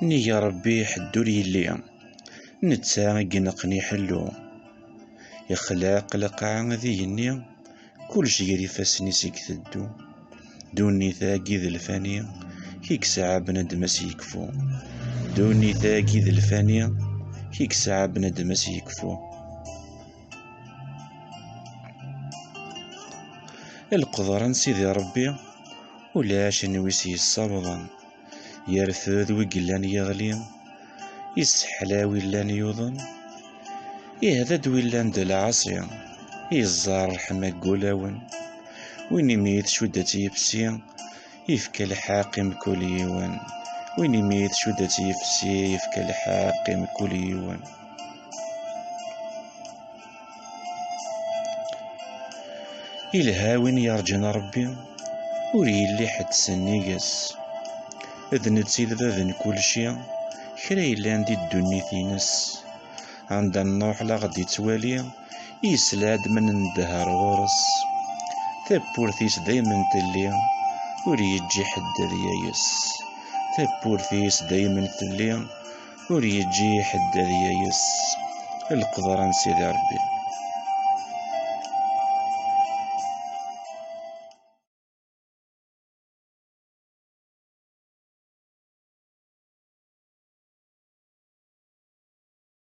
نيا ربي حدو ليلي نتا قنقني حلو يخلاق لقعة ذيني كل شي فاسني سيك تدو دوني ثاقي ذي الفانية كيك ساعة بندم سيكفو دوني ثاقي ذي الفانية كيك ساعة بندم سيكفو القدرة سيدي ربي ولاش نويسي الصبضا يرثوذ وقلان يغلي يسحلاوي لان يوضن يهدد ويلان دالعصيا يزار حماك قولاون وين يميت شودة يفسي يفكى الحاقم كل يوان وين يميت شودة يفسي يفكى الحاقم كل يوان الهاوين يرجن ربي وري اللي حد سنيقس اذن تسيد ذاذن كل شي خري لان دي الدنيا تينس عند النوح لغدي توالي يسلاد من اندهر غرس ثبورثيس دايما تلي وريجي حد ذيايس ثبورثيس دايما تلي وريجي حد ذيايس القدران سيدي ربي